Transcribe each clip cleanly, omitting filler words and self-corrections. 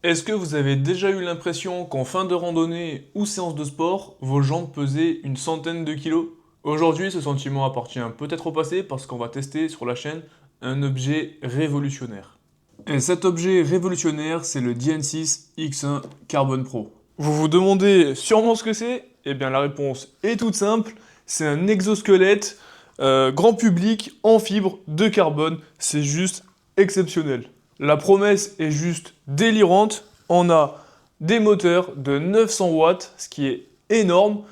Est-ce que vous avez déjà eu l'impression qu'en fin de randonnée ou séance de sport, vos jambes pesaient une centaine de kilos? Aujourd'hui, ce sentiment appartient peut-être au passé parce qu'on va tester sur la chaîne un objet révolutionnaire. Et cet objet révolutionnaire, c'est le DN6 X1 Carbon Pro. Vous vous demandez sûrement ce que c'est? Eh bien, la réponse est toute simple. C'est un exosquelette grand public en fibre de carbone. C'est juste exceptionnel. La promesse est juste délirante. On a des moteurs de 900 watts, ce qui est énorme.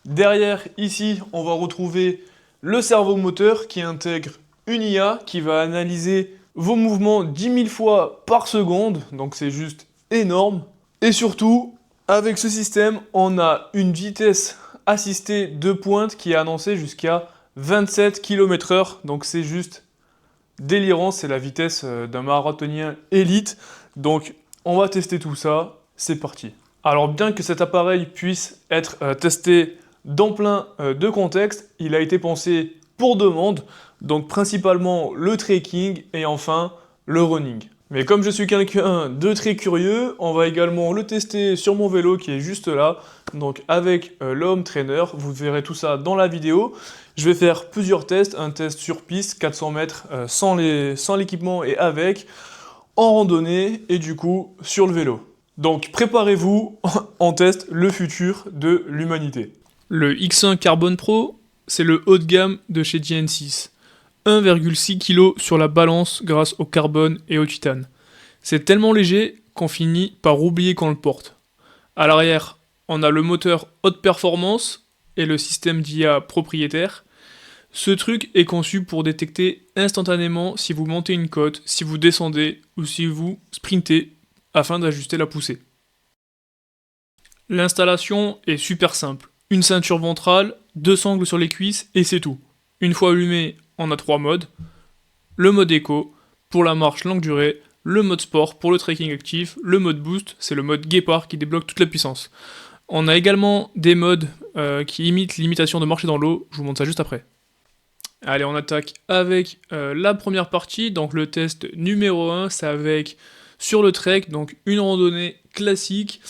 Derrière, ici, on va retrouver le cerveau moteur qui intègre une IA qui va analyser vos mouvements 10 000 fois par seconde. Donc c'est juste énorme. Et surtout, avec ce système, on a une vitesse assistée de pointe qui est annoncée jusqu'à 27 km/h. Donc c'est juste délirant, c'est la vitesse d'un marathonien élite. Donc on va tester tout ça, c'est parti. Alors bien que cet appareil puisse être testé dans plein de contextes, il a été pensé pour demande, donc principalement le trekking et enfin le running. Mais comme je suis quelqu'un de très curieux, on va également le tester sur mon vélo qui est juste là, donc avec le home trainer, vous verrez tout ça dans la vidéo. Je vais faire plusieurs tests, un test sur piste, 400 mètres sans l'équipement et avec, en randonnée et du coup sur le vélo. Donc préparez-vous, on teste le futur de l'humanité. Le X1 Carbon Pro, c'est le haut de gamme de chez DN6. 1,6 kg sur la balance grâce au carbone et au titane. C'est tellement léger qu'on finit par oublier qu'on le porte. À l'arrière, on a le moteur haute performance et le système d'IA propriétaire. Ce truc est conçu pour détecter instantanément si vous montez une côte, si vous descendez ou si vous sprintez afin d'ajuster la poussée. L'installation est super simple. Une ceinture ventrale, 2 sangles sur les cuisses et c'est tout. Une fois allumé, on a 3 modes. Le mode éco pour la marche longue durée, le mode sport pour le trekking actif, le mode boost, c'est le mode guépard qui débloque toute la puissance. On a également des modes qui imitent l'imitation de marcher dans l'eau, je vous montre ça juste après. Allez, on attaque avec la première partie, donc le test numéro 1, c'est avec sur le trek, donc une randonnée classique.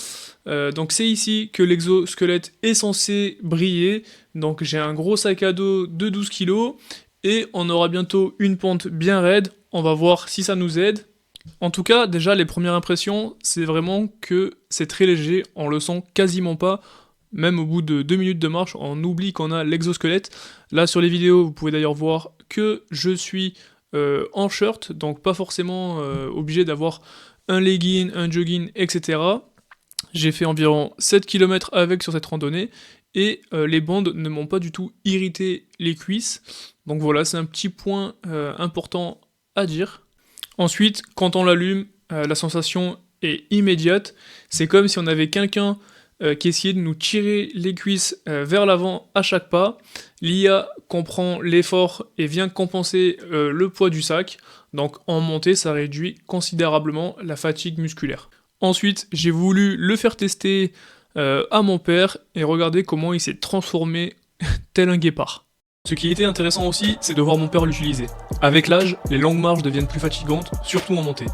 Donc c'est ici que l'exosquelette est censé briller, donc j'ai un gros sac à dos de 12 kg, et on aura bientôt une pente bien raide, on va voir si ça nous aide. En tout cas, déjà les premières impressions, c'est vraiment que c'est très léger, on le sent quasiment pas. Même au bout de 2 minutes de marche, on oublie qu'on a l'exosquelette. Là sur les vidéos, vous pouvez d'ailleurs voir que je suis en shirt, donc pas forcément obligé d'avoir un legging, un jogging, etc. J'ai fait environ 7 km avec sur cette randonnée, et les bandes ne m'ont pas du tout irrité les cuisses. Donc voilà, c'est un petit point important à dire. Ensuite, quand on l'allume, la sensation est immédiate. C'est comme si on avait quelqu'un qui essayait de nous tirer les cuisses vers l'avant à chaque pas. L'IA comprend l'effort et vient compenser le poids du sac. Donc en montée, ça réduit considérablement la fatigue musculaire. Ensuite, j'ai voulu le faire tester à mon père et regarder comment il s'est transformé tel un guépard. Ce qui était intéressant aussi, c'est de voir mon père l'utiliser. Avec l'âge, les longues marches deviennent plus fatigantes, surtout en montée.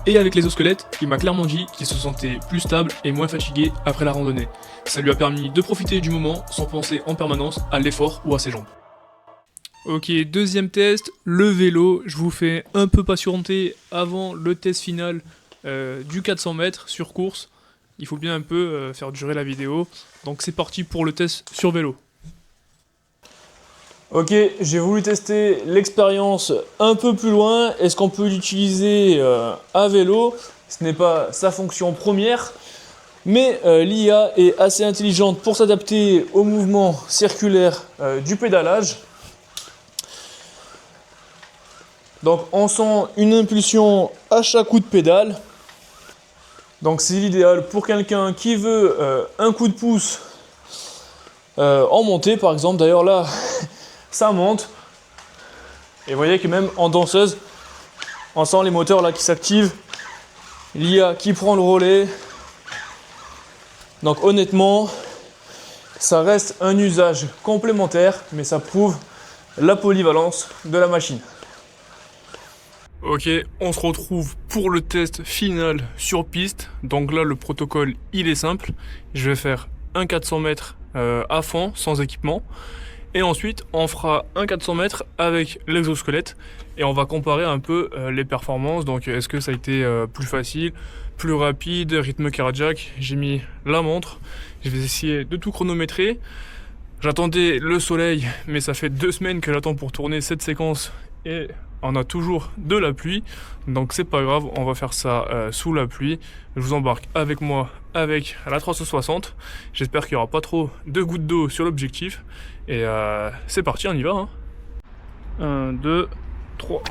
Et avec l'exosquelette, il m'a clairement dit qu'il se sentait plus stable et moins fatigué après la randonnée. Ça lui a permis de profiter du moment sans penser en permanence à l'effort ou à ses jambes. Ok, deuxième test, le vélo. Je vous fais un peu patienter avant le test final du 400 mètres sur course. Il faut bien un peu faire durer la vidéo. Donc c'est parti pour le test sur vélo. Ok, j'ai voulu tester l'expérience un peu plus loin. Est-ce qu'on peut l'utiliser à vélo? Ce n'est pas sa fonction première, mais l'IA est assez intelligente pour s'adapter au mouvement circulaire du pédalage. Donc on sent une impulsion à chaque coup de pédale. Donc c'est l'idéal pour quelqu'un qui veut un coup de pouce en montée par exemple. D'ailleurs là, ça monte. Et vous voyez que même en danseuse, on sent les moteurs là qui s'activent. L'IA qui prend le relais. Donc honnêtement, ça reste un usage complémentaire, mais ça prouve la polyvalence de la machine. Ok, on se retrouve pour le test final sur piste. Donc là, le protocole, il est simple. Je vais faire un 400 mètres à fond, sans équipement. Et ensuite, on fera un 400 mètres avec l'exosquelette. Et on va comparer un peu les performances. Donc, est-ce que ça a été plus facile, plus rapide, rythme cardiaque. J'ai mis la montre. Je vais essayer de tout chronométrer. J'attendais le soleil, mais ça fait 2 semaines que j'attends pour tourner cette séquence. Et on a toujours de la pluie, donc c'est pas grave, on va faire ça sous la pluie. Je vous embarque avec moi avec la 360. J'espère qu'il n'y aura pas trop de gouttes d'eau sur l'objectif. Et c'est parti, on y va. Hein. 1, 2, 3.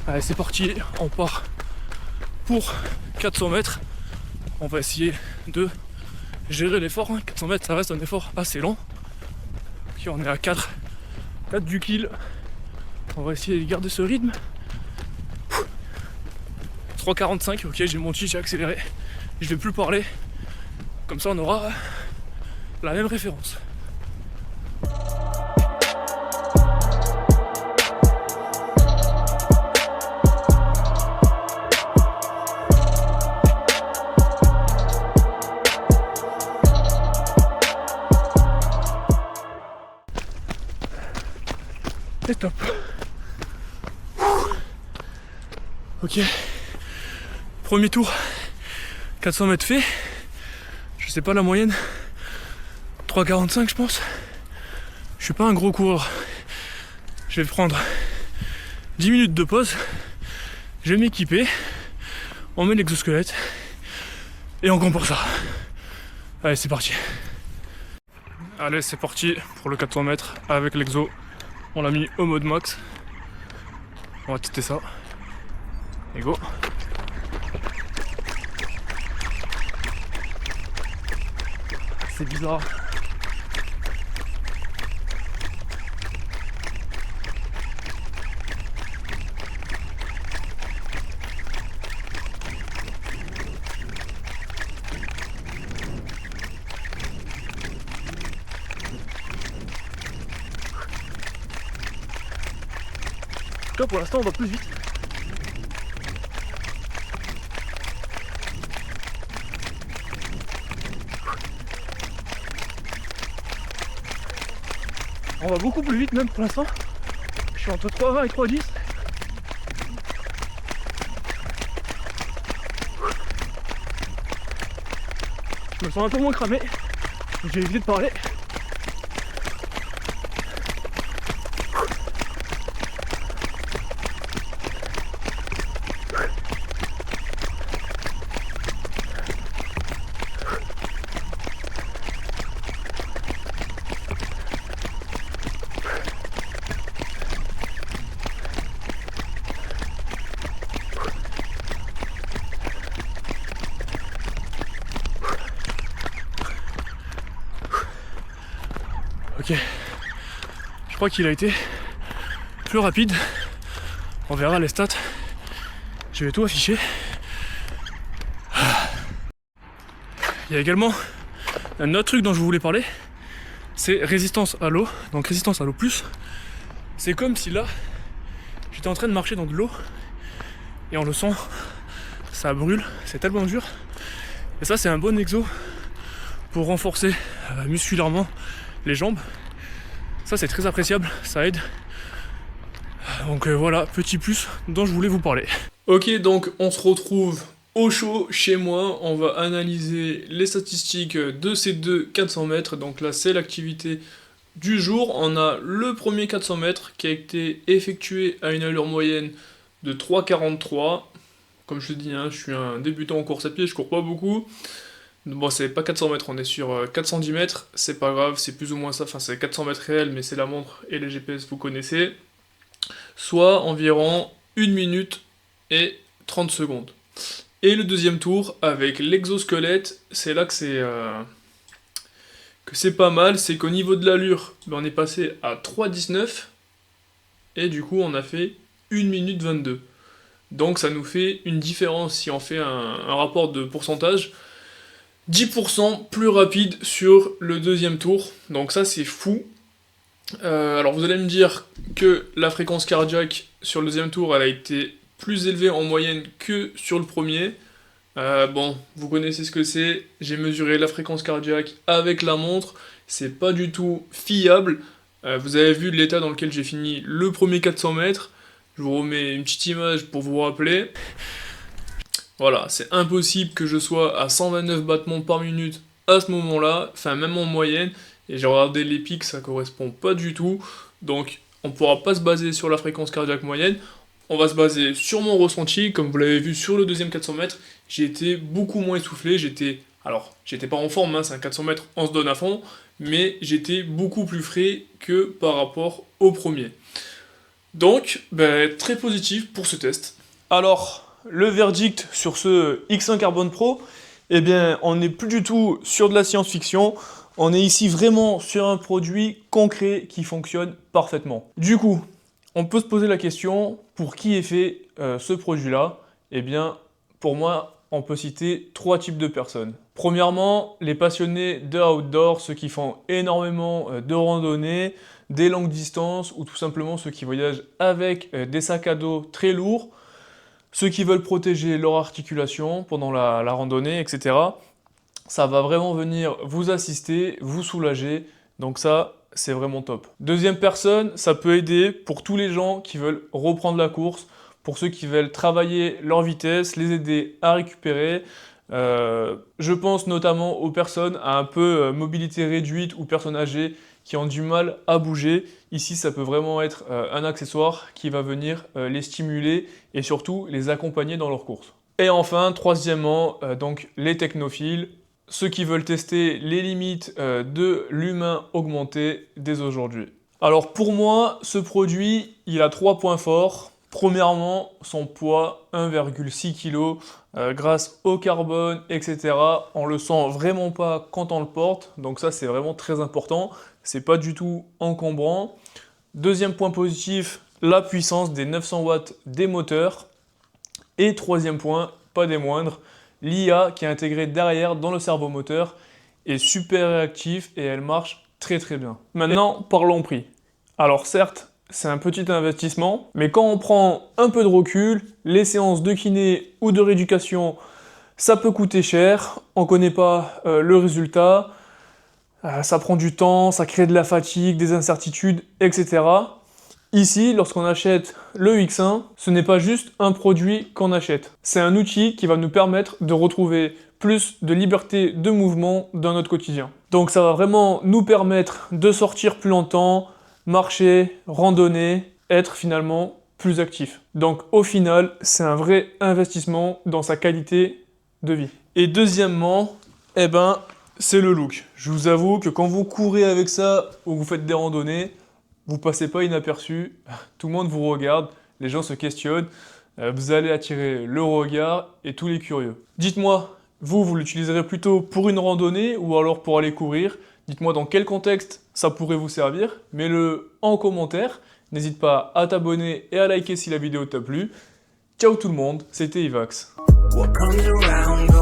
Allez, c'est parti, on part pour 400 mètres. On va essayer de gérer l'effort. 400 mètres, ça reste un effort assez lent. Ok, on est à 4 du kill. On va essayer de garder ce rythme. 3,45, ok, j'ai menti, j'ai accéléré. Je vais plus parler. Comme ça, on aura la même référence. Et top. Ok, premier tour, 400 mètres fait, je sais pas la moyenne, 3,45 je pense. Je suis pas un gros coureur. Je vais prendre 10 minutes de pause, je vais m'équiper, on met l'exosquelette et on compare ça. Allez, c'est parti. Allez, c'est parti pour le 400 mètres avec l'exo. On l'a mis au mode max. On va tester ça. Et go. C'est bizarre. Là, pour l'instant, on va plus vite. On va beaucoup plus vite même pour l'instant. Je suis entre 3,20 et 3,10. Je me sens un peu moins cramé. J'ai évité de parler. Ok, je crois qu'il a été plus rapide. On verra les stats. Je vais tout afficher. Il y a également un autre truc dont je voulais parler, c'est résistance à l'eau. Donc résistance à l'eau plus. C'est comme si là, j'étais en train de marcher dans de l'eau et on le sent, ça brûle, c'est tellement dur. Et ça, c'est un bon exo pour renforcer musculairement les jambes. Ça, c'est très appréciable, ça aide. Donc voilà, petit plus dont je voulais vous parler. Ok, donc on se retrouve au chaud chez moi. On va analyser les statistiques de ces deux 400 mètres. Donc là, c'est l'activité du jour. On a le premier 400 mètres qui a été effectué à une allure moyenne de 3,43. Comme je te dis, hein, je suis un débutant en course à pied, je cours pas beaucoup. Bon, c'est pas 400 mètres, on est sur 410 mètres, c'est pas grave, c'est plus ou moins ça, enfin c'est 400 mètres réels, mais c'est la montre et les GPS, vous connaissez. Soit environ 1 minute et 30 secondes. Et le deuxième tour, avec l'exosquelette, c'est là que c'est pas mal, c'est qu'au niveau de l'allure, on est passé à 3,19, et du coup on a fait 1 minute 22. Donc ça nous fait une différence, si on fait un rapport de pourcentage, 10% plus rapide sur le deuxième tour, donc ça c'est fou. Alors vous allez me dire que la fréquence cardiaque sur le deuxième tour, elle a été plus élevée en moyenne que sur le premier. Bon, vous connaissez ce que c'est, j'ai mesuré la fréquence cardiaque avec la montre, c'est pas du tout fiable. Vous avez vu l'état dans lequel j'ai fini le premier 400 mètres, je vous remets une petite image pour vous rappeler. Voilà, c'est impossible que je sois à 129 battements par minute à ce moment-là, enfin même en moyenne, et j'ai regardé les pics, ça correspond pas du tout, donc on pourra pas se baser sur la fréquence cardiaque moyenne, on va se baser sur mon ressenti, comme vous l'avez vu sur le deuxième 400 mètres, j'ai été beaucoup moins essoufflé, j'étais pas en forme, hein, c'est un 400 mètres, on se donne à fond, mais j'étais beaucoup plus frais que par rapport au premier. Donc, très positif pour ce test. Alors, le verdict sur ce X1 Carbone Pro, eh bien, on n'est plus du tout sur de la science-fiction, on est ici vraiment sur un produit concret qui fonctionne parfaitement. Du coup, on peut se poser la question, pour qui est fait ce produit-là? Eh bien, pour moi, on peut citer 3 types de personnes. Premièrement, les passionnés de outdoor, ceux qui font énormément de randonnées, des longues distances, ou tout simplement ceux qui voyagent avec des sacs à dos très lourds, ceux qui veulent protéger leur articulation pendant la randonnée, etc. Ça va vraiment venir vous assister, vous soulager, donc ça, c'est vraiment top. Deuxième personne, ça peut aider pour tous les gens qui veulent reprendre la course, pour ceux qui veulent travailler leur vitesse, les aider à récupérer. Je pense notamment aux personnes à un peu mobilité réduite ou personnes âgées qui ont du mal à bouger. Ici, ça peut vraiment être un accessoire qui va venir les stimuler et surtout les accompagner dans leur course. Et enfin, troisièmement, donc les technophiles, ceux qui veulent tester les limites de l'humain augmenté dès aujourd'hui. Alors pour moi, ce produit, il a 3 points forts. Premièrement, son poids, 1,6 kg, grâce au carbone, etc. On le sent vraiment pas quand on le porte, donc ça c'est vraiment très important. C'est pas du tout encombrant. Deuxième point positif, la puissance des 900 watts des moteurs. Et troisième point, pas des moindres, l'IA qui est intégrée derrière dans le servomoteur est super réactive et elle marche très très bien. Maintenant, parlons prix. Alors certes, c'est un petit investissement, mais quand on prend un peu de recul, les séances de kiné ou de rééducation, ça peut coûter cher, on ne connaît pas le résultat, ça prend du temps, ça crée de la fatigue, des incertitudes, etc. Ici, lorsqu'on achète le X1, ce n'est pas juste un produit qu'on achète. C'est un outil qui va nous permettre de retrouver plus de liberté de mouvement dans notre quotidien. Donc ça va vraiment nous permettre de sortir plus longtemps, marcher, randonner, être finalement plus actif. Donc au final, c'est un vrai investissement dans sa qualité de vie. Et deuxièmement, c'est le look. Je vous avoue que quand vous courez avec ça ou vous faites des randonnées, vous passez pas inaperçu, tout le monde vous regarde, les gens se questionnent, vous allez attirer le regard et tous les curieux. Dites-moi, vous l'utiliserez plutôt pour une randonnée ou alors pour aller courir? Dites-moi dans quel contexte ça pourrait vous servir, mets-le en commentaire, n'hésite pas à t'abonner et à liker si la vidéo t'a plu. Ciao tout le monde, c'était Ivax. What comes around